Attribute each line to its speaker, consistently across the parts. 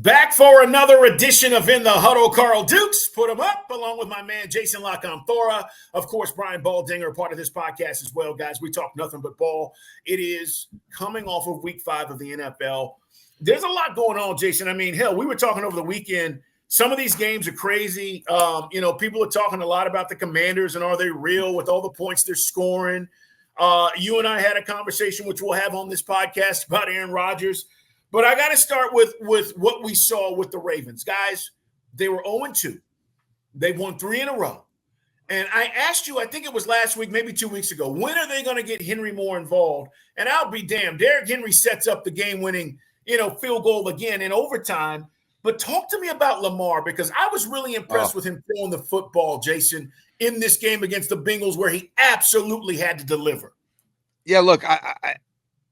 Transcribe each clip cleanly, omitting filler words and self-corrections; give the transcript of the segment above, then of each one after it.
Speaker 1: Back for another edition of In the Huddle. Carl Dukes put him up along with my man Jason Lockham-Thora. Of course, Brian Baldinger, part of this podcast as well, guys. We talk nothing but ball. It is coming off of week 5 of the NFL. There's a lot going on, Jason. I mean, hell, we were talking over the weekend. Some of these games are crazy. People are talking a lot about the Commanders and are they real with all the points they're scoring. You and I had a conversation, which we'll have on this podcast, about Aaron Rodgers. But I got to start with what we saw with the Ravens. Guys, they were 0-2. They've won 3 in a row. And I asked you, I think it was last week, maybe 2 weeks ago, when are they going to get Henry more involved? And I'll be damned. Derrick Henry sets up the game-winning, field goal again in overtime. But talk to me about Lamar, because I was really impressed with him throwing the football, Jason, in this game against the Bengals where he absolutely had to deliver.
Speaker 2: Yeah, look,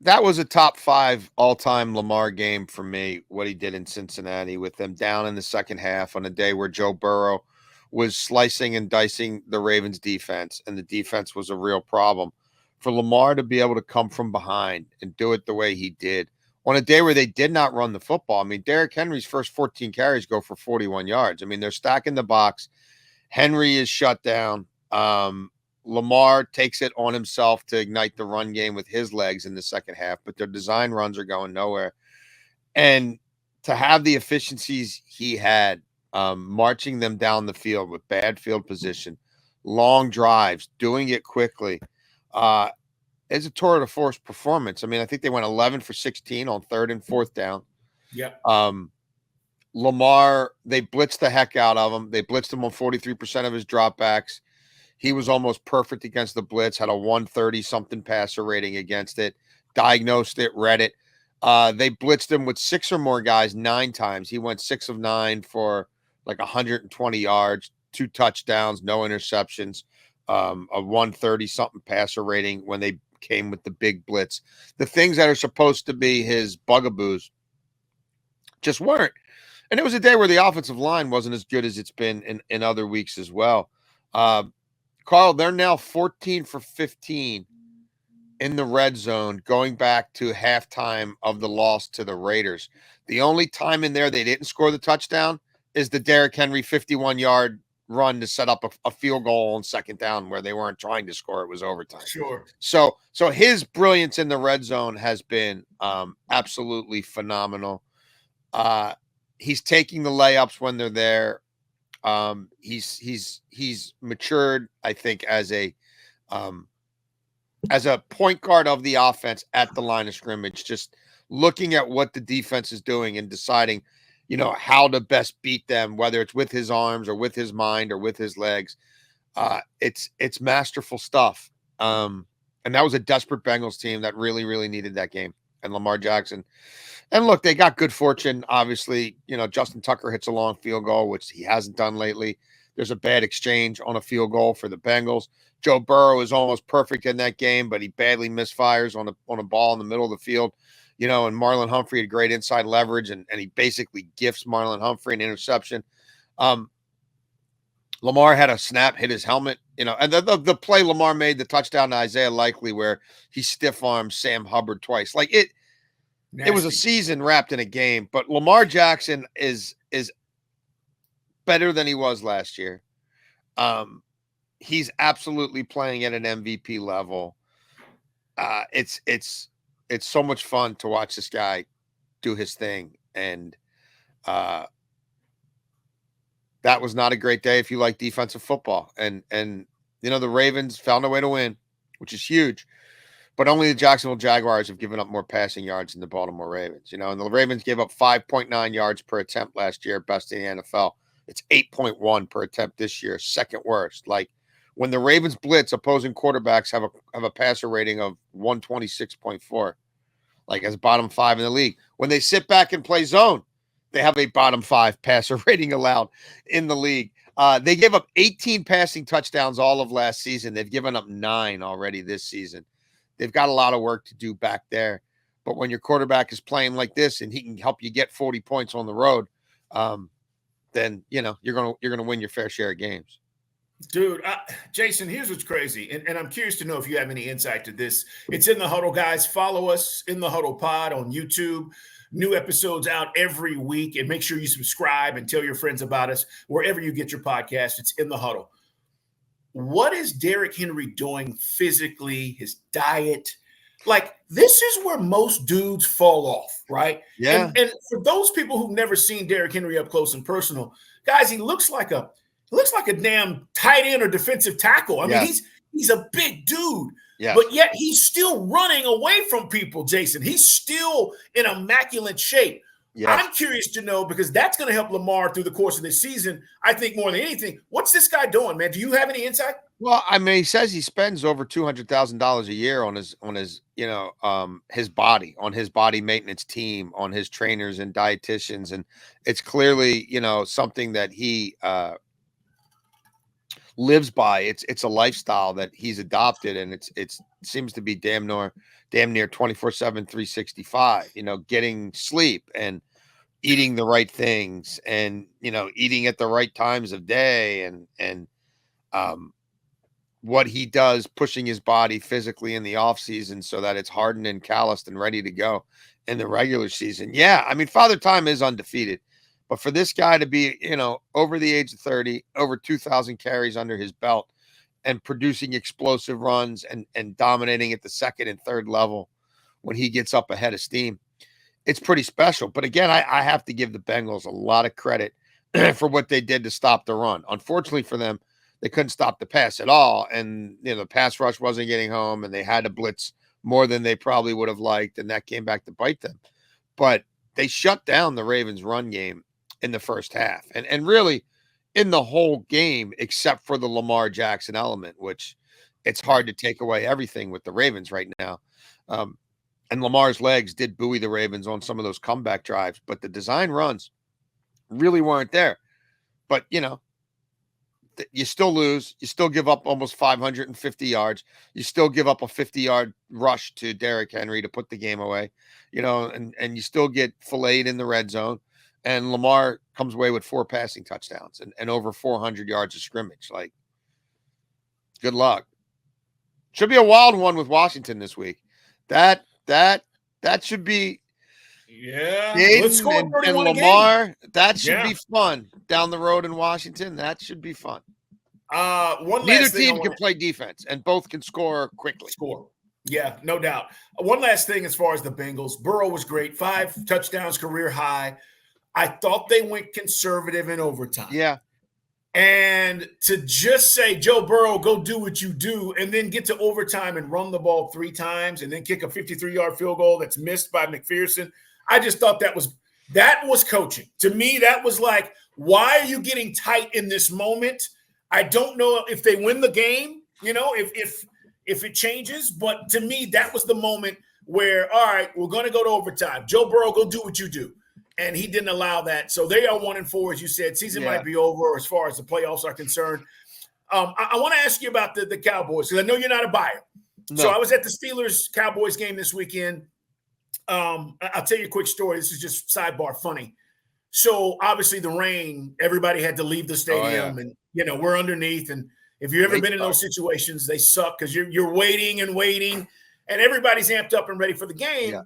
Speaker 2: that was a top 5 all-time Lamar game for me, what he did in Cincinnati with them down in the second half on a day where Joe Burrow was slicing and dicing the Ravens defense, and the defense was a real problem. For Lamar to be able to come from behind and do it the way he did on a day where they did not run the football. I mean, Derrick Henry's first 14 carries go for 41 yards. I mean, they're stacking the box. Henry is shut down. Lamar takes it on himself to ignite the run game with his legs in the second half, but their design runs are going nowhere. And to have the efficiencies he had, marching them down the field with bad field position, long drives, doing it quickly, is a tour de force performance. I mean, I think they went 11 for 16 on 3rd and 4th down.
Speaker 1: Yeah.
Speaker 2: Lamar, they blitzed the heck out of him. They blitzed him on 43% of his dropbacks. He was almost perfect against the blitz, had a 130-something passer rating against it, diagnosed it, read it. They blitzed him with 6 or more guys 9 times. He went 6 of 9 for like 120 yards, 2 touchdowns, no interceptions, a 130-something passer rating when they came with the big blitz. The things that are supposed to be his bugaboos just weren't. And it was a day where the offensive line wasn't as good as it's been in other weeks as well. Carl, they're now 14 for 15 in the red zone going back to halftime of the loss to the Raiders. The only time in there they didn't score the touchdown is the Derrick Henry 51-yard run to set up a field goal on 2nd down where they weren't trying to score. It was overtime.
Speaker 1: Sure.
Speaker 2: So his brilliance in the red zone has been absolutely phenomenal. He's taking the layups when they're there. He's matured, I think, as a point guard of the offense at the line of scrimmage, just looking at what the defense is doing and deciding, how to best beat them, whether it's with his arms or with his mind or with his legs. It's masterful stuff. And that was a desperate Bengals team that really, really needed that game. And Lamar Jackson. And look, they got good fortune. Obviously, Justin Tucker hits a long field goal, which he hasn't done lately. There's a bad exchange on a field goal for the Bengals. Joe Burrow is almost perfect in that game, but he badly misfires on a ball in the middle of the field. And Marlon Humphrey had great inside leverage, and he basically gifts Marlon Humphrey an interception. Lamar had a snap, hit his helmet, and the play Lamar made, the touchdown to Isaiah Likely, where he stiff-armed Sam Hubbard twice. Like it was a season wrapped in a game, but Lamar Jackson is better than he was last year. He's absolutely playing at an MVP level. It's so much fun to watch this guy do his thing. And that was not a great day if you like defensive football. And the Ravens found a way to win, which is huge. But only the Jacksonville Jaguars have given up more passing yards than the Baltimore Ravens. And the Ravens gave up 5.9 yards per attempt last year, best in the NFL. It's 8.1 per attempt this year, second worst. Like, when the Ravens blitz, opposing quarterbacks have a passer rating of 126.4, like as bottom 5 in the league. When they sit back and play zone, they have a bottom 5 passer rating allowed in the league. They gave up 18 passing touchdowns all of last season. They've given up 9 already this season. They've got a lot of work to do back there. But when your quarterback is playing like this and he can help you get 40 points on the road, then you're gonna win your fair share of games.
Speaker 1: Dude, Jason, here's what's crazy. And I'm curious to know if you have any insight to this. It's In the Huddle, guys. Follow us In the Huddle Pod on YouTube. New episodes out every week. And make sure you subscribe and tell your friends about us wherever you get your podcast. It's In the Huddle. What is Derrick Henry doing physically, his diet? Like, this is where most dudes fall off, right?
Speaker 2: Yeah.
Speaker 1: And for those people who've never seen Derrick Henry up close and personal, guys, he looks like a damn tight end or defensive tackle. I mean, he's a big dude, but yet he's still running away from people, Jason. He's still in immaculate shape. Yes. I'm curious to know, because that's going to help Lamar through the course of this season, I think, more than anything. What's this guy doing, man? Do you have any insight?
Speaker 2: Well, I mean, he says he spends over $200,000 a year on his his body, on his body maintenance team, on his trainers and dietitians, and it's clearly, something that he lives by. It's a lifestyle that he's adopted, and it seems to be damn near 24/7, 365. Getting sleep and eating the right things, and eating at the right times of day, and what he does, pushing his body physically in the off season so that it's hardened and calloused and ready to go in the regular season. Yeah, I mean, Father Time is undefeated. But for this guy to be, over the age of 30, over 2,000 carries under his belt, and producing explosive runs and dominating at the second and third level when he gets up ahead of steam, it's pretty special. But again, I have to give the Bengals a lot of credit for what they did to stop the run. Unfortunately for them, they couldn't stop the pass at all. And, the pass rush wasn't getting home, and they had to blitz more than they probably would have liked. And that came back to bite them. But they shut down the Ravens' run game in the first half, and really in the whole game, except for the Lamar Jackson element, which it's hard to take away everything with the Ravens right now. And Lamar's legs did buoy the Ravens on some of those comeback drives, but the design runs really weren't there. But, you still lose. You still give up almost 550 yards. You still give up a 50-yard rush to Derrick Henry to put the game away, and you still get filleted in the red zone. And Lamar comes away with 4 passing touchdowns and over 400 yards of scrimmage. Like, good luck. Should be a wild one with Washington this week. That should be.
Speaker 1: Yeah.
Speaker 2: Let's score and Lamar. That should be fun down the road in Washington. That should be fun. Neither team can play defense, and both can score quickly.
Speaker 1: Yeah, no doubt. One last thing as far as the Bengals. Burrow was great. 5 touchdowns, career high. I thought they went conservative in overtime.
Speaker 2: Yeah.
Speaker 1: And to just say, Joe Burrow, go do what you do, and then get to overtime and run the ball 3 times and then kick a 53-yard field goal that's missed by McPherson, I just thought that was coaching. To me, that was like, why are you getting tight in this moment? I don't know if they win the game, if it changes, but to me, that was the moment where, all right, we're going to go to overtime. Joe Burrow, go do what you do. And he didn't allow that. So they are 1-4, as you said. Season might be over as far as the playoffs are concerned. I want to ask you about the Cowboys, because I know you're not a buyer. No. So I was at the Steelers-Cowboys game this weekend. I'll tell you a quick story. This is just sidebar funny. So obviously the rain, everybody had to leave the stadium, and we're underneath. And if you've ever been in those situations, they suck because you're waiting, and everybody's amped up and ready for the game. Yeah.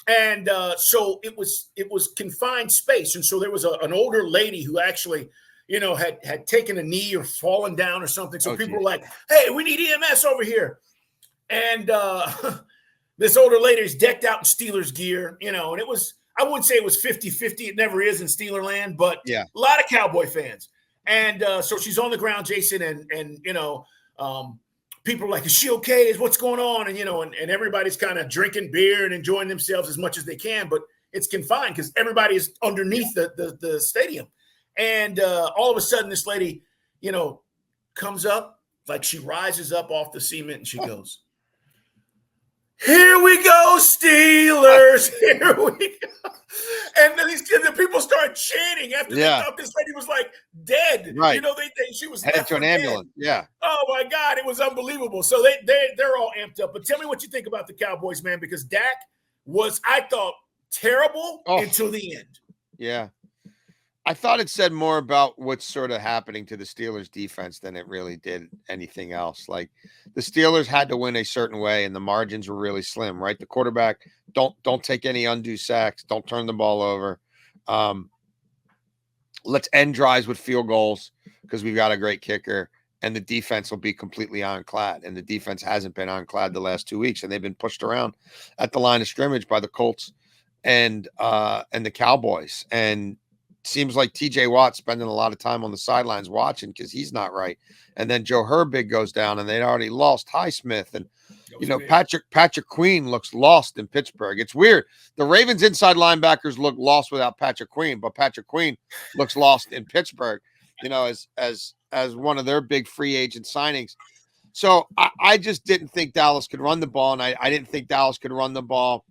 Speaker 1: And so it was confined space. And so there was an older lady who actually, had taken a knee or fallen down or something. So people were like, hey, we need EMS over here. And this older lady is decked out in Steelers gear, and it was, I wouldn't say it was 50-50. It never is in Steeler land, but a lot of Cowboy fans. And so she's on the ground, Jason, and people are like, is she okay? What's going on? And, and everybody's kind of drinking beer and enjoying themselves as much as they can, but it's confined because everybody is underneath the stadium. And all of a sudden this lady, comes up, like she rises up off the cement and she goes, here we go, Steelers. Here we go. And then the people started chanting after they thought this lady was like dead.
Speaker 2: Right.
Speaker 1: She was
Speaker 2: headed to an ambulance. Yeah.
Speaker 1: Oh my God, it was unbelievable. So they're all amped up. But tell me what you think about the Cowboys, man, because Dak was, I thought, terrible until the end.
Speaker 2: Yeah. I thought it said more about what's sort of happening to the Steelers defense than it really did anything else. Like the Steelers had to win a certain way and the margins were really slim, right? The quarterback, don't take any undue sacks, don't turn the ball over. Let's end drives with field goals because we've got a great kicker, and the defense will be completely ironclad. And the defense hasn't been ironclad the last 2 weeks, and they've been pushed around at the line of scrimmage by the Colts and the Cowboys. And seems like TJ Watt spending a lot of time on the sidelines watching because he's not right. And then Joe Herbig goes down, and they'd already lost Highsmith. And Patrick Queen looks lost in Pittsburgh. It's weird. The Ravens inside linebackers look lost without Patrick Queen, but Patrick Queen looks lost in Pittsburgh, as one of their big free agent signings. So I just didn't think Dallas could run the ball, and I didn't think Dallas could run the ball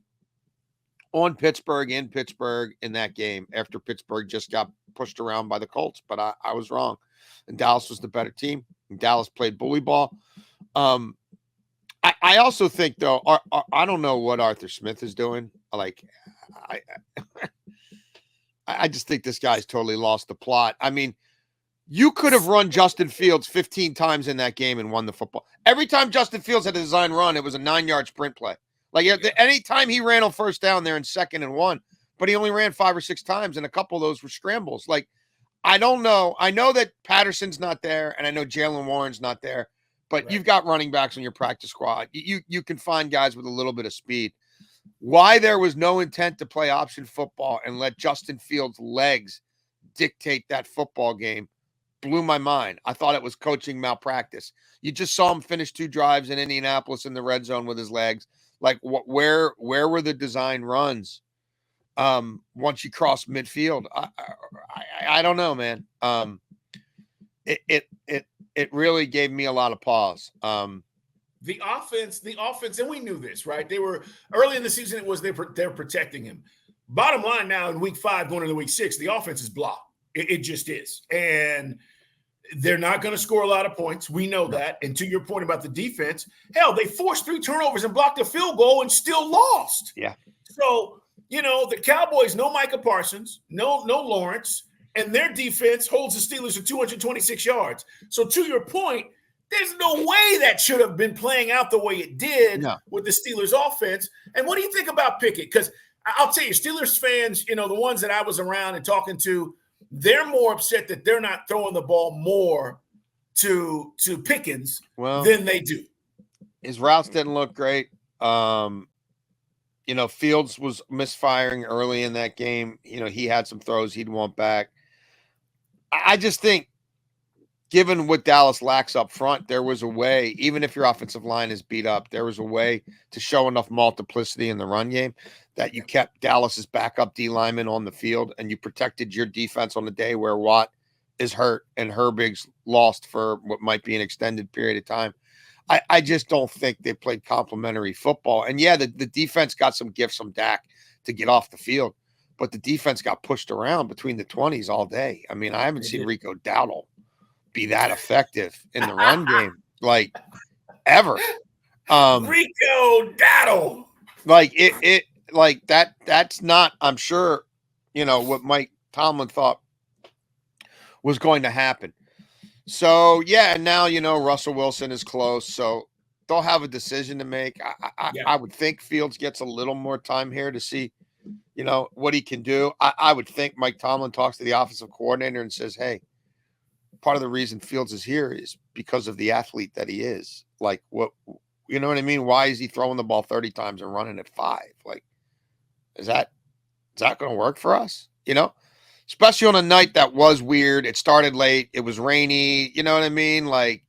Speaker 2: on Pittsburgh in that game after Pittsburgh just got pushed around by the Colts. But I was wrong, and Dallas was the better team, and Dallas played bully ball. I also think, though, I don't know what Arthur Smith is doing. Like, I just think this guy's totally lost the plot. I mean, you could have run Justin Fields 15 times in that game and won the football. Every time Justin Fields had a design run, it was a 9-yard sprint play. Like, any time he ran on first down there in 2nd and 1, but he only ran 5 or 6 times, and a couple of those were scrambles. Like, I don't know. I know that Patterson's not there, and I know Jalen Warren's not there. But You've got running backs on your practice squad. You can find guys with a little bit of speed. Why there was no intent to play option football and let Justin Fields' legs dictate that football game blew my mind. I thought it was coaching malpractice. You just saw him finish 2 drives in Indianapolis in the red zone with his legs. Like, where were the design runs once you cross midfield? I don't know, man. It really gave me a lot of pause.
Speaker 1: The offense, and we knew this, right? They were early in the season. It was they're protecting him. Bottom line now in week 5, going into week 6, the offense is blocked. It just is, and they're not going to score a lot of points. We know that. And to your point about the defense, hell, they forced 3 turnovers and blocked a field goal and still lost.
Speaker 2: Yeah.
Speaker 1: So the Cowboys, no Micah Parsons, no Lawrence. And their defense holds the Steelers to 226 yards. So to your point, there's no way that should have been playing out the way it did with the Steelers offense. And what do you think about Pickett? Because I'll tell you, Steelers fans, the ones that I was around and talking to, they're more upset that they're not throwing the ball more to Pickens than they do.
Speaker 2: His routes didn't look great. Fields was misfiring early in that game. He had some throws he'd want back. I just think, given what Dallas lacks up front, there was a way, even if your offensive line is beat up, there was a way to show enough multiplicity in the run game that you kept Dallas's backup D lineman on the field and you protected your defense on the day where Watt is hurt and Herbig's lost for what might be an extended period of time. I just don't think they played complimentary football. And yeah, the defense got some gifts from Dak to get off the field, but the defense got pushed around between the 20s all day. I mean, I haven't seen Rico Dowdle be that effective in the run game, like, ever.
Speaker 1: Rico Dowdle.
Speaker 2: Like, it like that's not, I'm sure, what Mike Tomlin thought was going to happen. So, yeah, and now, Russell Wilson is close, so they'll have a decision to make. I would think Fields gets a little more time here to see, what he can do. I would think Mike Tomlin talks to the offensive coordinator and says, hey, part of the reason Fields is here is because of the athlete that he is. Like, what, you know what I mean? Why is he throwing the ball 30 times and running at 5? Like, is that going to work for us? Especially on a night that was weird. It started late. It was rainy. You know what I mean? Like,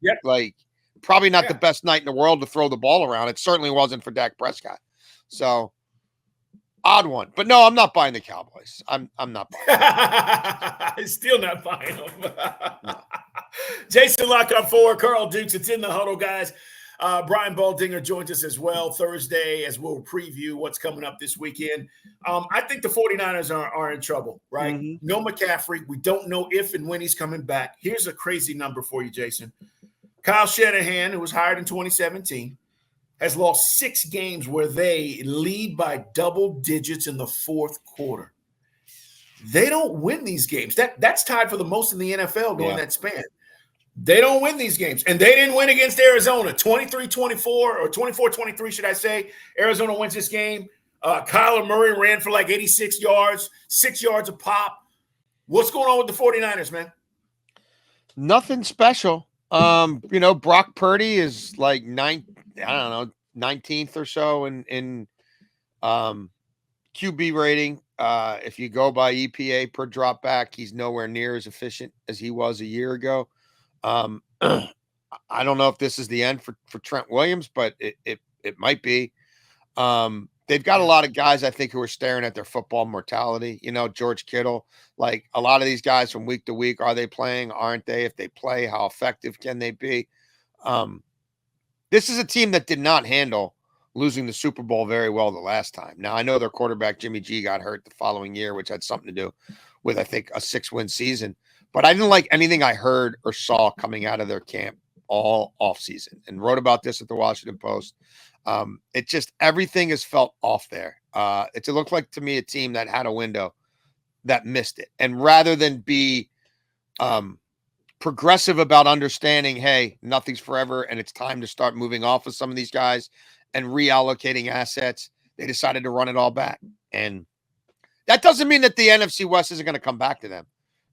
Speaker 2: probably not the best night in the world to throw the ball around. It certainly wasn't for Dak Prescott. So, odd one. But no, I'm not buying the Cowboys. I'm not buying them.
Speaker 1: I'm still not buying them. Jason Lock on 4, Carl Dukes. It's in the huddle, guys. Brian Baldinger joins us as well Thursday as we'll preview what's coming up this weekend. I think the 49ers are in trouble, right? Mm-hmm. No McCaffrey. We don't know if and when he's coming back. Here's a crazy number for you, Jason. Kyle Shanahan, who was hired in 2017, has lost 6 games where they lead by double digits in the fourth quarter. They don't win these games. That's tied for the most in the NFL during that span. They don't win these games. And they didn't win against Arizona. 23-24 or 24-23, should I say. Arizona wins this game. Kyler Murray ran for like 86 yards, 6 yards a pop. What's going on with the 49ers, man?
Speaker 2: Nothing special. Brock Purdy is like 19th or so in QB rating. If you go by EPA per drop back, he's nowhere near as efficient as he was a year ago. I don't know if this is the end for Trent Williams, but it might be. They've got a lot of guys, I think, who are staring at their football mortality. George Kittle, like a lot of these guys from week to week, are they playing? Aren't they? If they play, how effective can they be? This is a team that did not handle losing the Super Bowl very well the last time. Now, I know their quarterback, Jimmy G, got hurt the following year, which had something to do with, I think, a 6-win season. But I didn't like anything I heard or saw coming out of their camp all offseason, and wrote about this at the Washington Post. It just, everything has felt off there. It looked like to me a team that had a window that missed it. And rather than be progressive about understanding, hey, nothing's forever and it's time to start moving off of some of these guys and reallocating assets, they decided to run it all back. And that doesn't mean that the NFC West isn't going to come back to them,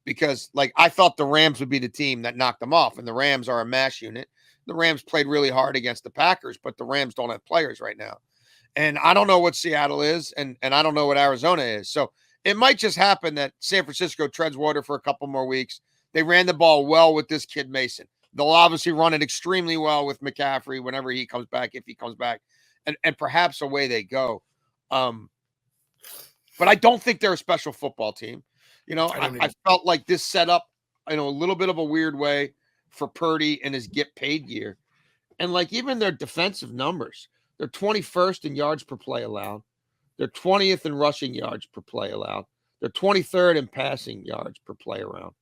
Speaker 2: because like I thought the Rams would be the team that knocked them off, and the Rams are a mash unit. The Rams played really hard against the Packers, but the Rams don't have players right now. And I don't know what Seattle is, and I don't know what Arizona is. So it might just happen that San Francisco treads water for a couple more weeks. They ran the ball well with this kid Mason. They'll obviously run it extremely well with McCaffrey whenever he comes back, if he comes back, and perhaps away they go. But I don't think they're a special football team. I felt like this set up, a little bit of a weird way for Purdy and his get paid year. And like even their defensive numbers, they're 21st in yards per play allowed. They're 20th in rushing yards per play allowed. They're 23rd in passing yards per play around.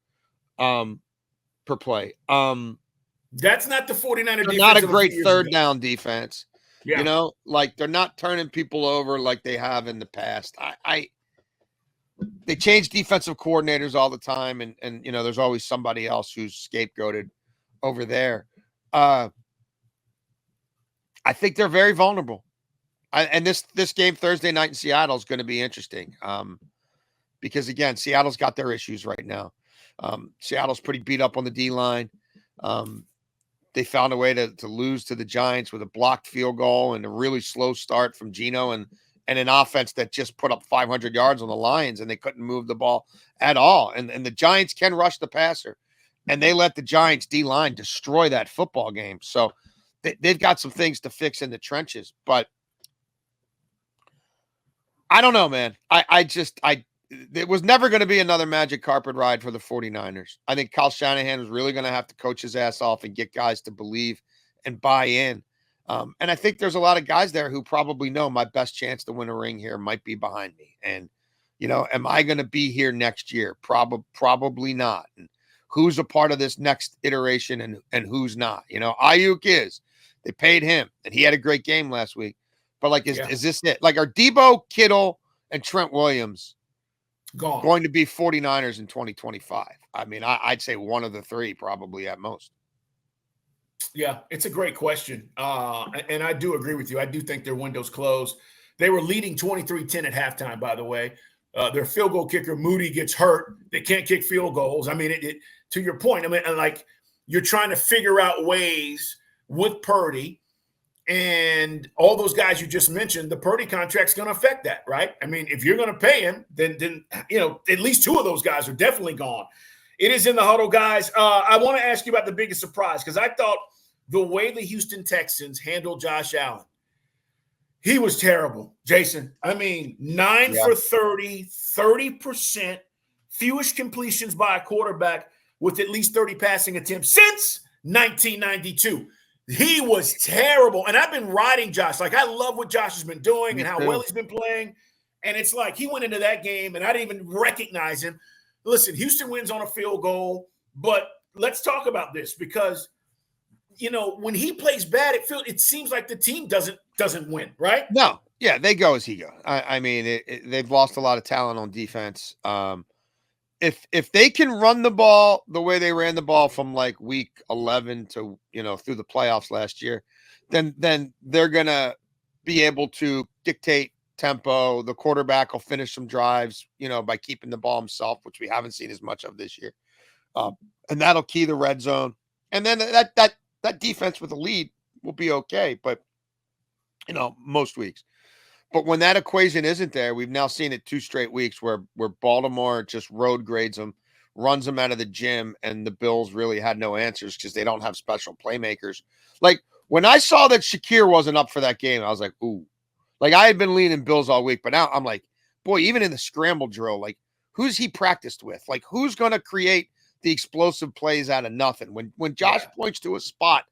Speaker 2: Per play.
Speaker 1: That's not the 49er defense.
Speaker 2: Not a great third down defense.
Speaker 1: Yeah.
Speaker 2: Like they're not turning people over like they have in the past. They change defensive coordinators all the time, and there's always somebody else who's scapegoated over there. I think they're very vulnerable. And this game Thursday night in Seattle is going to be interesting. Because again, Seattle's got their issues right now. Seattle's pretty beat up on the D-line. They found a way to lose to the Giants with a blocked field goal and a really slow start from Geno and an offense that just put up 500 yards on the Lions, and they couldn't move the ball at all. And the Giants can rush the passer, and they let the Giants D-line destroy that football game. So they've got some things to fix in the trenches, but I don't know, man. It was never going to be another magic carpet ride for the 49ers. I think Kyle Shanahan was really going to have to coach his ass off and get guys to believe and buy in. And I think there's a lot of guys there who probably know my best chance to win a ring here might be behind me. And, am I going to be here next year? Probably not. And who's a part of this next iteration and who's not? Ayuk is. They paid him, and he had a great game last week. But, is this it? Like, are Debo, Kittle, and Trent Williams going to be 49ers in 2025? I mean, I'd say one of the three probably at most.
Speaker 1: Yeah, it's a great question. And I do agree with you. I do think their window's closed. They were leading 23-10 at halftime, by the way. Their field goal kicker, Moody, gets hurt. They can't kick field goals. I mean, to your point, you're trying to figure out ways with Purdy and all those guys you just mentioned. The Purdy contract's going to affect that, right? I mean, if you're going to pay him, then at least two of those guys are definitely gone. It is in the huddle, guys. I want to ask you about the biggest surprise, because I thought the way the Houston Texans handled Josh Allen, he was terrible, Jason. I mean, 9 for 30, 30%, fewest completions by a quarterback with at least 30 passing attempts since 1992. He was terrible. And I've been riding Josh. Like, I love what Josh has been doing and how well he's been playing. And it's like he went into that game and I didn't even recognize him. Listen, Houston wins on a field goal, but let's talk about this because, when he plays bad, it seems like the team doesn't win, right?
Speaker 2: No. Yeah, they go as he goes. I mean, they've lost a lot of talent on defense. if they can run the ball the way they ran the ball from like week 11 to through the playoffs last year, then they're gonna be able to dictate tempo. The quarterback will finish some drives, by keeping the ball himself, which we haven't seen as much of this year, and that'll key the red zone. And then that defense with a lead will be okay, but most weeks. But when that equation isn't there, we've now seen it 2 straight weeks where Baltimore just road grades them, runs them out of the gym, and the Bills really had no answers because they don't have special playmakers. Like, when I saw that Shakir wasn't up for that game, I was like, ooh. Like, I had been leaning Bills all week, but now I'm like, boy, even in the scramble drill, like, who's he practiced with? Like, who's going to create the explosive plays out of nothing? When Josh points to a spot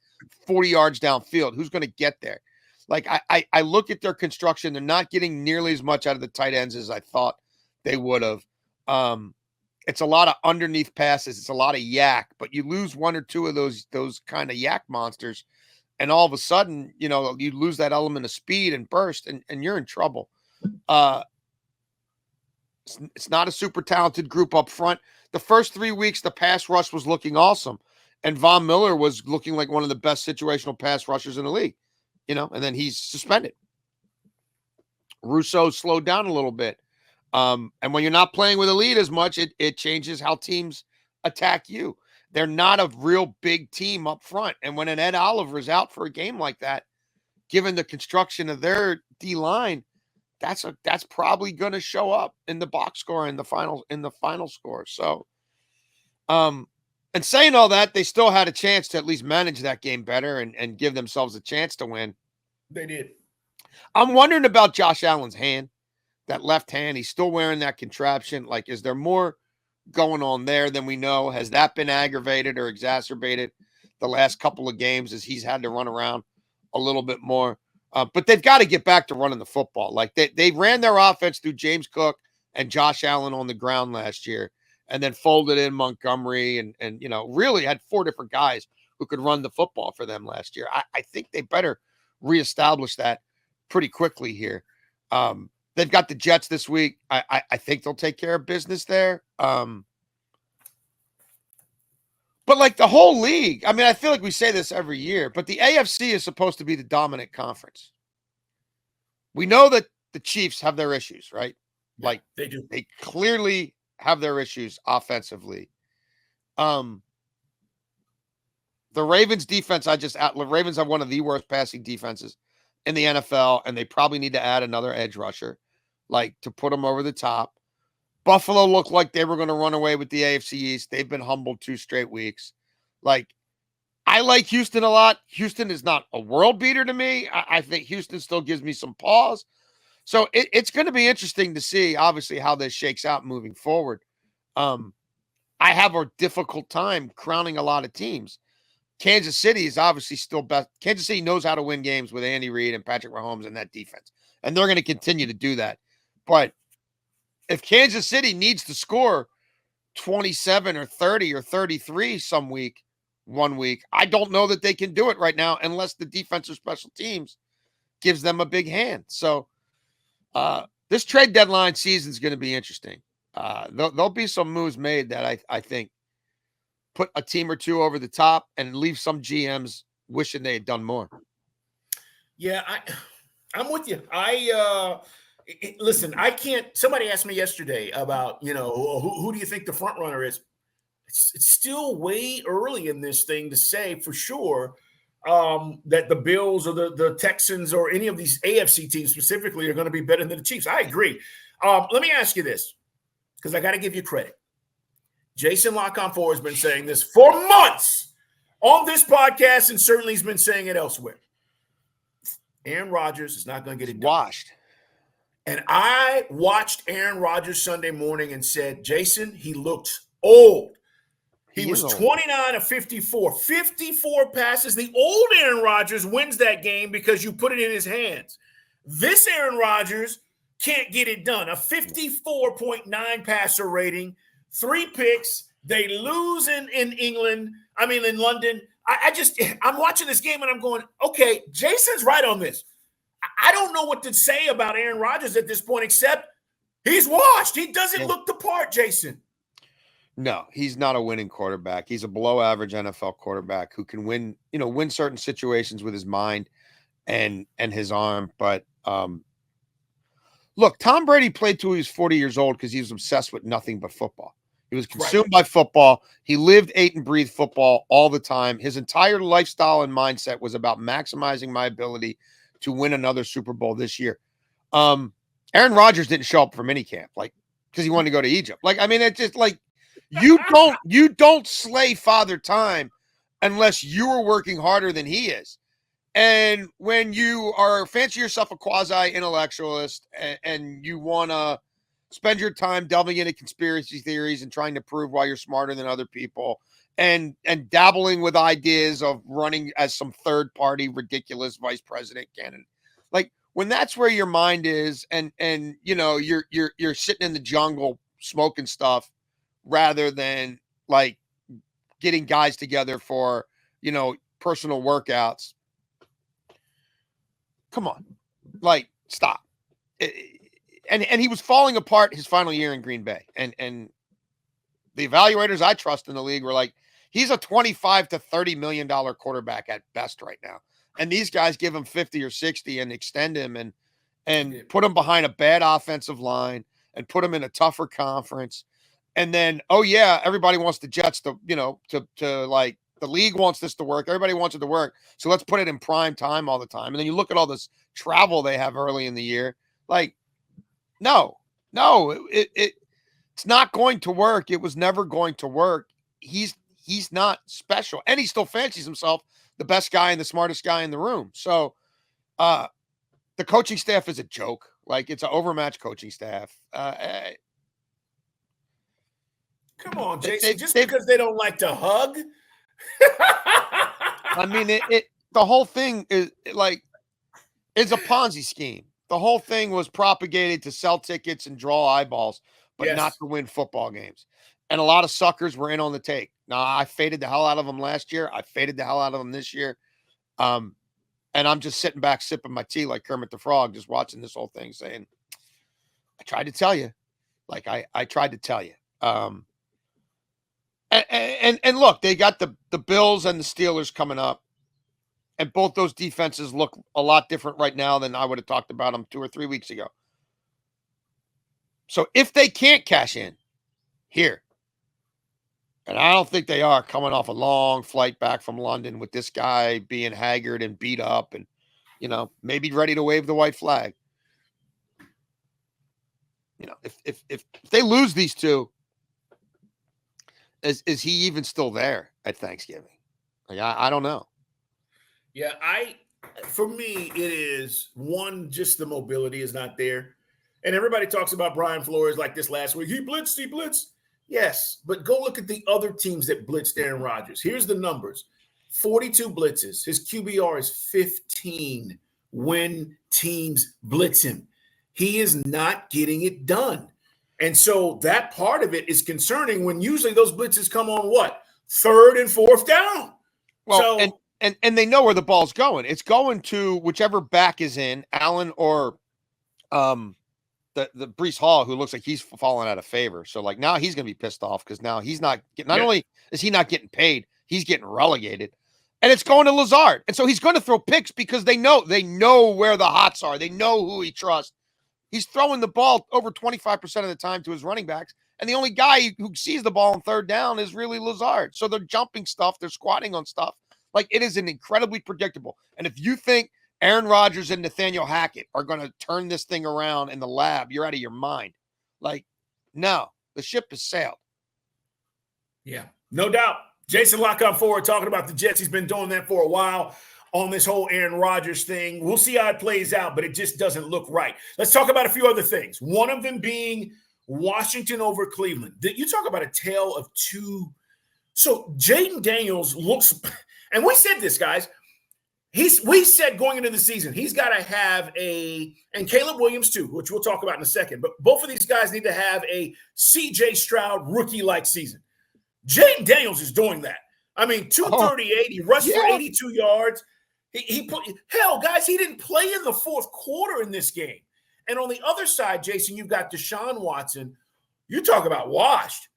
Speaker 2: 40 yards downfield, who's going to get there? Like, I look at their construction. They're not getting nearly as much out of the tight ends as I thought they would have. It's a lot of underneath passes. It's a lot of yak, but you lose 1 or 2 of those kind of yak monsters, and all of a sudden, you lose that element of speed and burst, and you're in trouble. It's not a super talented group up front. The first 3 weeks, the pass rush was looking awesome, and Von Miller was looking like one of the best situational pass rushers in the league. And then he's suspended. Rousseau slowed down a little bit. And when you're not playing with a lead as much, it changes how teams attack you. They're not a real big team up front. And when an Ed Oliver is out for a game like that, given the construction of their D-line, that's probably going to show up in the box score in the final score. So, and saying all that, they still had a chance to at least manage that game better and give themselves a chance to win.
Speaker 1: They did.
Speaker 2: I'm wondering about Josh Allen's hand, that left hand. He's still wearing that contraption. Like, is there more going on there than we know? Has that been aggravated or exacerbated the last couple of games as he's had to run around a little bit more? But they've got to get back to running the football. Like, they ran their offense through James Cook and Josh Allen on the ground last year, and then folded in Montgomery and really had 4 different guys who could run the football for them last year. I think they better reestablish that pretty quickly here. They've got the Jets this week. I think they'll take care of business there. But like the whole league, I mean, I feel like we say this every year, but the AFC is supposed to be the dominant conference. We know that the Chiefs have their issues, right? Like,
Speaker 1: they do.
Speaker 2: They clearly have their issues offensively. The Ravens defense, the Ravens have one of the worst passing defenses in the NFL, and they probably need to add another edge rusher, like, to put them over the top. Buffalo looked like they were going to run away with the AFC East. They've been humbled 2 straight weeks. Like, I like Houston a lot. Houston is not a world beater to me. I think Houston still gives me some pause. So it's going to be interesting to see, obviously, how this shakes out moving forward. I have a difficult time crowning a lot of teams. Kansas City is obviously still best. Kansas City knows how to win games with Andy Reid and Patrick Mahomes and that defense, and they're going to continue to do that. But if Kansas City needs to score 27 or 30 or 33 one week, I don't know that they can do it right now unless the defense or special teams gives them a big hand. So this trade deadline season is going to be interesting. There'll be some moves made that I think put a team or 2 over the top and leave some GMs wishing they had done more.
Speaker 1: Yeah, I'm with you. Listen, I can't. Somebody asked me yesterday about, who do you think the front runner is? It's still way early in this thing to say for sure that the Bills or the Texans or any of these AFC teams specifically are going to be better than the Chiefs. I agree. Let me ask you this, because I got to give you credit. Jason Lock-On-4 has been saying this for months on this podcast, and certainly he's been saying it elsewhere. Aaron Rodgers is not going to get it done.
Speaker 2: Washed.
Speaker 1: And I watched Aaron Rodgers Sunday morning and said, Jason, he looks old. He was 29 of 54. 54 passes. The old Aaron Rodgers wins that game because you put it in his hands. This Aaron Rodgers can't get it done. A 54.9 passer rating, 3 picks. They lose in England. I mean, in London. I'm watching this game and I'm going, okay, Jason's right on this. I don't know what to say about Aaron Rodgers at this point, except he's washed. He doesn't look the part, Jason.
Speaker 2: No, he's not a winning quarterback. He's a below average NFL quarterback who can win certain situations with his mind and his arm. But look, Tom Brady played till he was 40 years old because he was obsessed with nothing but football. He was consumed by football. He lived, ate, and breathed football all the time. His entire lifestyle and mindset was about maximizing my ability to win another Super Bowl this year. Aaron Rodgers didn't show up for minicamp, because he wanted to go to Egypt. It's just you don't slay Father Time unless you are working harder than he is. And when you are fancy yourself a quasi-intellectualist and you want to spend your time delving into conspiracy theories and trying to prove why you're smarter than other people and dabbling with ideas of running as some third-party ridiculous vice president candidate, when that's where your mind is and you're sitting in the jungle smoking stuff rather than getting guys together for personal workouts. Come on, stop. And he was falling apart his final year in Green Bay. And the evaluators I trust in the league were like, he's a $25 to $30 million quarterback at best right now. And these guys give him 50 or 60 and extend him and put him behind a bad offensive line and put him in a tougher conference. And then, everybody wants the Jets to the league wants this to work. Everybody wants it to work. So let's put it in prime time all the time. And then you look at all this travel they have early in the year. No, it's not going to work. It was never going to work. He's not special. And he still fancies himself the best guy and the smartest guy in the room. So the coaching staff is a joke. It's an overmatched coaching staff.
Speaker 1: Come on, Jason. Because they don't like to hug.
Speaker 2: The whole thing is it's a Ponzi scheme. The whole thing was propagated to sell tickets and draw eyeballs, but not to win football games. And a lot of suckers were in on the take. Now, I faded the hell out of them last year. I faded the hell out of them this year. And I'm just sitting back, sipping my tea like Kermit the Frog, just watching this whole thing saying, I tried to tell you. I tried to tell you. And look, they got the Bills and the Steelers coming up. And both those defenses look a lot different right now than I would have talked about them 2 or 3 weeks ago. So if they can't cash in here, and I don't think they are, coming off a long flight back from London with this guy being haggard and beat up and, maybe ready to wave the white flag. If they lose these two, is he even still there at Thanksgiving? I don't know.
Speaker 1: Yeah, for me, it is one, just the mobility is not there. And everybody talks about Brian Flores like this last week. He blitzed. Yes, but go look at the other teams that blitzed Aaron Rodgers. Here's the numbers. 42 blitzes. His QBR is 15 when teams blitz him. He is not getting it done. And so that part of it is concerning when usually those blitzes come on what? 3rd and 4th down.
Speaker 2: Well, and they know where the ball's going. It's going to whichever back is in, Allen or the Breece Hall, who looks like he's fallen out of favor. So now he's going to be pissed off because now he's not getting, not only is he not getting paid, he's getting relegated. And it's going to Lazard. And so he's going to throw picks because they know where the hots are. They know who he trusts. He's throwing the ball over 25% of the time to his running backs. And the only guy who sees the ball on 3rd down is really Lazard. So they're jumping stuff. They're squatting on stuff. It is an incredibly predictable. And if you think Aaron Rodgers and Nathaniel Hackett are going to turn this thing around in the lab, you're out of your mind. No, the ship has sailed.
Speaker 1: Yeah, no doubt. Jason Lock-On Forward talking about the Jets. He's been doing that for a while on this whole Aaron Rodgers thing. We'll see how it plays out, but it just doesn't look right. Let's talk about a few other things. One of them being Washington over Cleveland. You talk about a tale of two. So Jaden Daniels looks, and we said this, guys. We said going into the season, he's got to have and Caleb Williams too, which we'll talk about in a second, but both of these guys need to have a C.J. Stroud rookie-like season. Jaden Daniels is doing that. 238. He rushed for 82 yards. Hell, guys, he didn't play in the 4th quarter in this game. And on the other side, Jason, you've got Deshaun Watson. You talk about washed.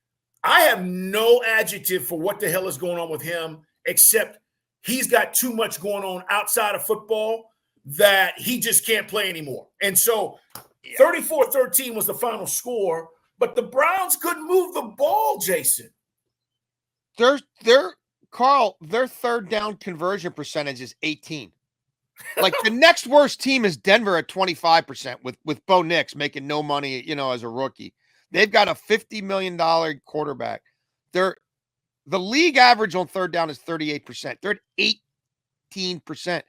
Speaker 1: I have no adjective for what the hell is going on with him, except he's got too much going on outside of football that he just can't play anymore. And so 34-13 was the final score, but the Browns couldn't move the ball, Jason.
Speaker 2: Carl, their third down conversion percentage is 18. Like the next worst team is Denver at 25% with Bo Nix making no money, as a rookie. They've got a $50 million quarterback. The league average on third down is 38%. They're at 18%.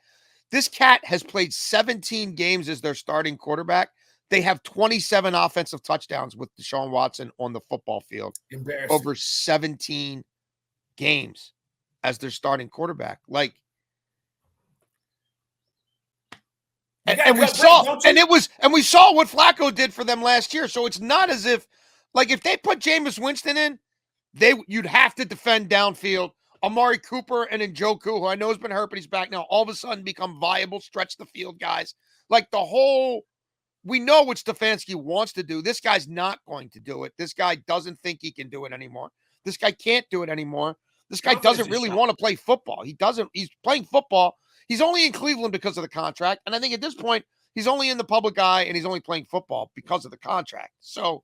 Speaker 2: This cat has played 17 games as their starting quarterback. They have 27 offensive touchdowns with Deshaun Watson on the football field over 17 games as their starting quarterback. Like, and we saw what Flacco did for them last year. So it's not as if, like, if they put Jameis Winston in, you'd have to defend downfield. Amari Cooper and Njoku, who I know has been hurt, but he's back now, all of a sudden become viable, stretch the field guys. Like we know what Stefanski wants to do. This guy's not going to do it. This guy doesn't think he can do it anymore. This guy can't do it anymore. This guy doesn't really want to play football. He's playing football. He's only in Cleveland because of the contract. And I think at this point, he's only in the public eye and he's only playing football because of the contract. So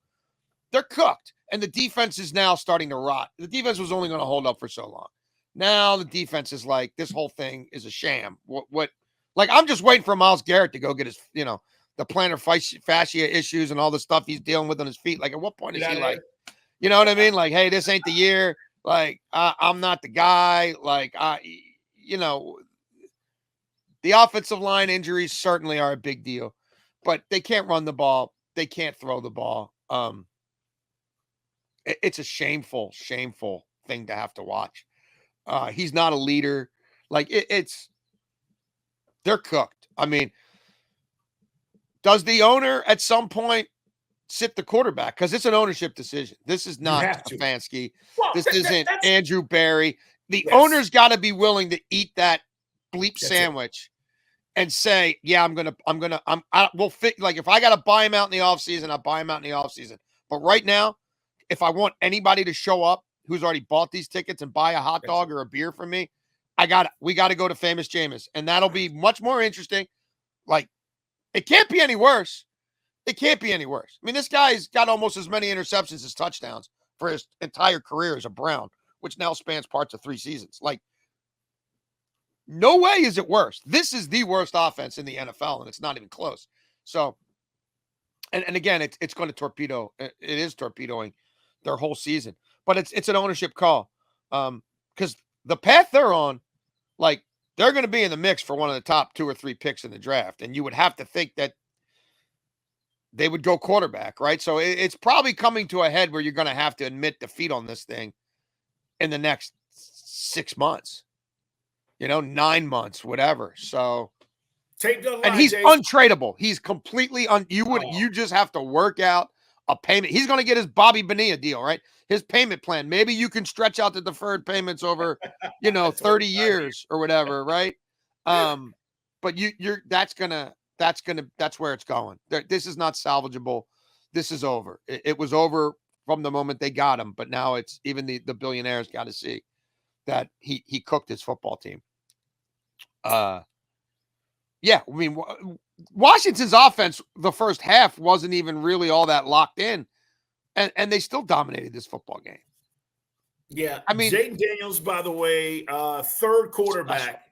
Speaker 2: they're cooked. And the defense is now starting to rot. The defense was only going to hold up for so long. Now the defense is like, this whole thing is a sham. Like, I'm just waiting for Myles Garrett to go get his, the plantar fascia issues and all the stuff he's dealing with on his feet. Like, at what point is he like, you know what I mean? Like, hey, this ain't the year. Like, I'm not the guy. Like, the offensive line injuries certainly are a big deal, but they can't run the ball. They can't throw the ball. It's a shameful thing to have to watch. He's not a leader. Like, they're cooked. I mean, does the owner at some point sit the quarterback? Because it's an ownership decision. This is not Stefanski. This isn't Andrew Berry. The owner's got to be willing to eat that bleep sandwich and say, yeah, we'll fit. Like, if I got to buy him out in the offseason, I'll buy him out in the offseason. But right now, if I want anybody to show up who's already bought these tickets and buy a hot dog or a beer from me, we got to go to Famous Jameis. And that'll be much more interesting. Like, it can't be any worse. It can't be any worse. I mean, this guy's got almost as many interceptions as touchdowns for his entire career as a Brown, which now spans parts of 3 seasons. Like, no way is it worse. This is the worst offense in the NFL, and it's not even close. So, and again, it's going to torpedo. It is torpedoing their whole season. But it's an ownership call. Because the path they're on, like, they're going to be in the mix for one of the top 2 or 3 picks in the draft. And you would have to think that they would go quarterback, right? So it's probably coming to a head where you're going to have to admit defeat on this thing in the next 6 months, 9 months, whatever. So, and he's untradeable. He's completely you just have to work out a payment. He's going to get his Bobby Bonilla deal, right? His payment plan. Maybe you can stretch out the deferred payments over, 30 years or whatever, right? But that's where it's going. This is not salvageable. This is over. It was over from the moment they got him, but now it's even the billionaires got to see that he cooked his football team. Yeah, I mean, Washington's offense, the first half wasn't even really all that locked in, and they still dominated this football game.
Speaker 1: Yeah, I mean, Jayden Daniels, by the way, third quarterback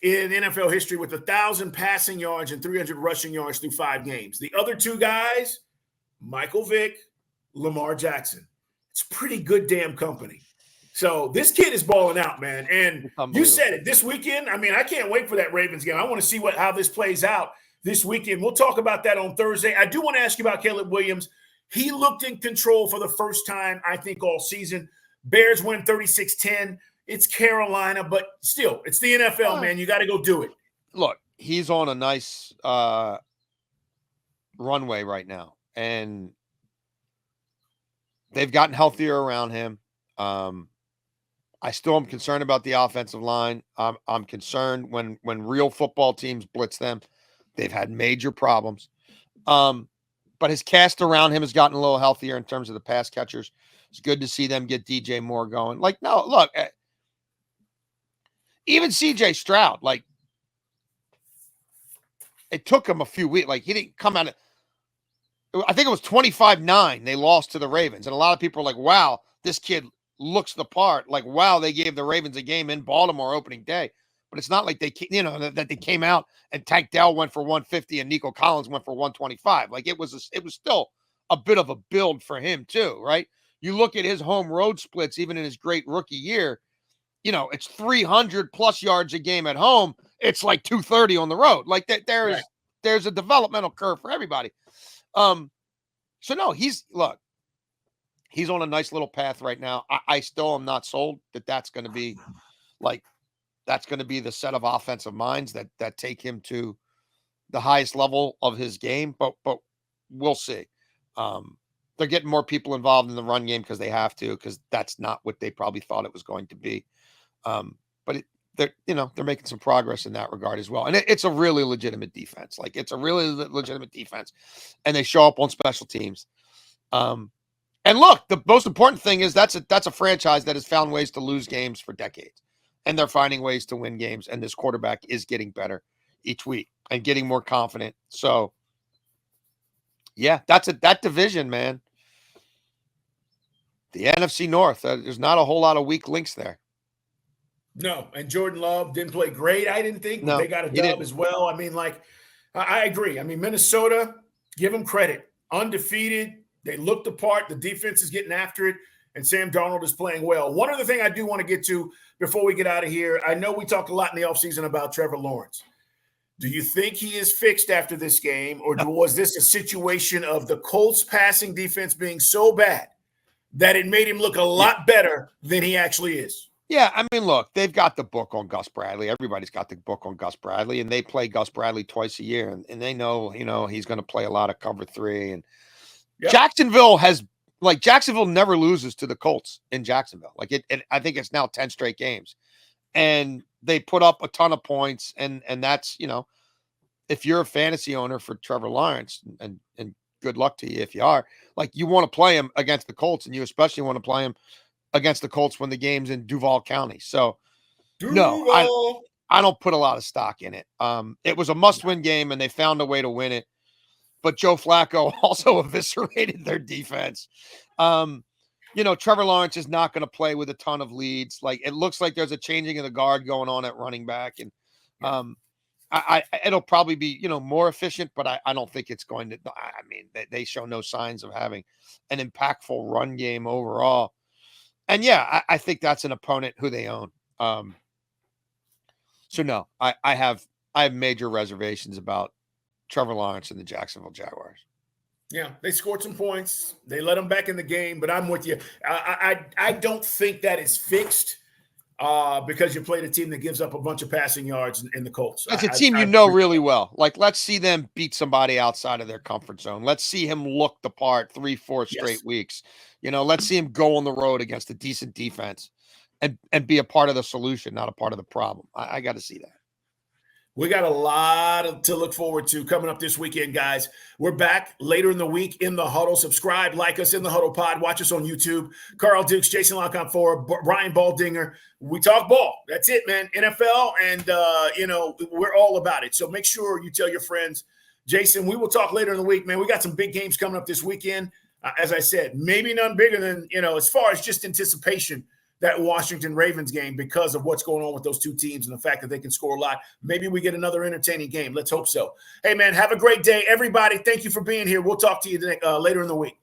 Speaker 1: in NFL history with 1,000 passing yards and 300 rushing yards through 5 games. The other 2 guys, Michael Vick, Lamar Jackson. It's pretty good damn company. So this kid is balling out, man. And you said it this weekend. I mean, I can't wait for that Ravens game. I want to see how this plays out this weekend. We'll talk about that on Thursday. I do want to ask you about Caleb Williams. He looked in control for the first time, I think, all season. Bears win 36-10. It's Carolina, but still, it's the NFL, man. You got to go do it.
Speaker 2: Look, he's on a nice runway right now, and they've gotten healthier around him. I still am concerned about the offensive line. I'm concerned when real football teams blitz them. They've had major problems. But but his cast around him has gotten a little healthier in terms of the pass catchers. It's good to see them get DJ Moore going. Like, no, look, even CJ Stroud, like, it took him a few weeks. Like, he didn't come out of, I think it was 25-9. They lost to the Ravens. And a lot of people are like, wow, this kid looks the part. Like, wow, they gave the Ravens a game in Baltimore opening day. But it's not like they, that they came out and Tank Dell went for 150 and Nico Collins went for 125. Like, it was still a bit of a build for him too, right? You look at his home road splits, even in his great rookie year, it's 300 plus yards a game at home. It's like 230 on the road. Like there's a developmental curve for everybody. So no, he's on a nice little path right now. I still am not sold that's going to be the set of offensive minds that take him to the highest level of his game, but we'll see. They're getting more people involved in the run game because they have to, because that's not what they probably thought it was going to be. But they're making some progress in that regard as well. And it's a really legitimate defense. Like, it's a really legitimate defense, and they show up on special teams. And look, the most important thing is that's a franchise that has found ways to lose games for decades, and they're finding ways to win games. And this quarterback is getting better each week and getting more confident. So yeah, that division, man. The NFC North, there's not a whole lot of weak links there.
Speaker 1: No, and Jordan Love didn't play great, I didn't think.
Speaker 2: No,
Speaker 1: they got a dub as well. I mean, I agree. I mean, Minnesota, give them credit. Undefeated. They looked the part. The defense is getting after it, and Sam Darnold is playing well. One other thing I do want to get to before we get out of here, I know we talked a lot in the offseason about Trevor Lawrence. Do you think he is fixed after this game, or was this a situation of the Colts passing defense being so bad that it made him look a lot better than he actually is?
Speaker 2: Yeah, I mean, look, they've got the book on Gus Bradley. Everybody's got the book on Gus Bradley, and they play Gus Bradley twice a year, and they know, he's going to play a lot of cover 3. And Jacksonville never loses to the Colts in Jacksonville. Like, I think it's now 10 straight games, and they put up a ton of points, and that's, if you're a fantasy owner for Trevor Lawrence, and good luck to you if you are, like, you want to play him against the Colts, and you especially want to play him against the Colts when the game's in Duval County. So no, I don't put a lot of stock in it. It was a must-win game, and they found a way to win it. But Joe Flacco also eviscerated their defense. Trevor Lawrence is not going to play with a ton of leads. Like, it looks like there's a changing of the guard going on at running back, and it'll probably be more efficient, but I don't think it's going to. I mean, they show no signs of having an impactful run game overall. And yeah, I think that's an opponent who they own. So no, I have major reservations about Trevor Lawrence and the Jacksonville Jaguars.
Speaker 1: Yeah, they scored some points. They let them back in the game, but I'm with you. I don't think that is fixed because you played a team that gives up a bunch of passing yards in the Colts.
Speaker 2: It's a team really well. Like, let's see them beat somebody outside of their comfort zone. Let's see him look the part 3-4 straight weeks. Let's see him go on the road against a decent defense and be a part of the solution, not a part of the problem. I got to see that.
Speaker 1: We got a lot to look forward to coming up this weekend, guys. We're back later in the week in the Huddle. Subscribe, like us in the Huddle Pod. Watch us on YouTube. Carl Dukes, Jason Lock-on-4, Brian Baldinger. We talk ball. That's it, man. NFL, and, we're all about it. So make sure you tell your friends. Jason, we will talk later in the week, man. We got some big games coming up this weekend. As I said, maybe none bigger than, as far as just anticipation, that Washington Ravens game, because of what's going on with those two teams and the fact that they can score a lot. Maybe we get another entertaining game. Let's hope so. Hey, man, have a great day. Everybody, thank you for being here. We'll talk to you later in the week.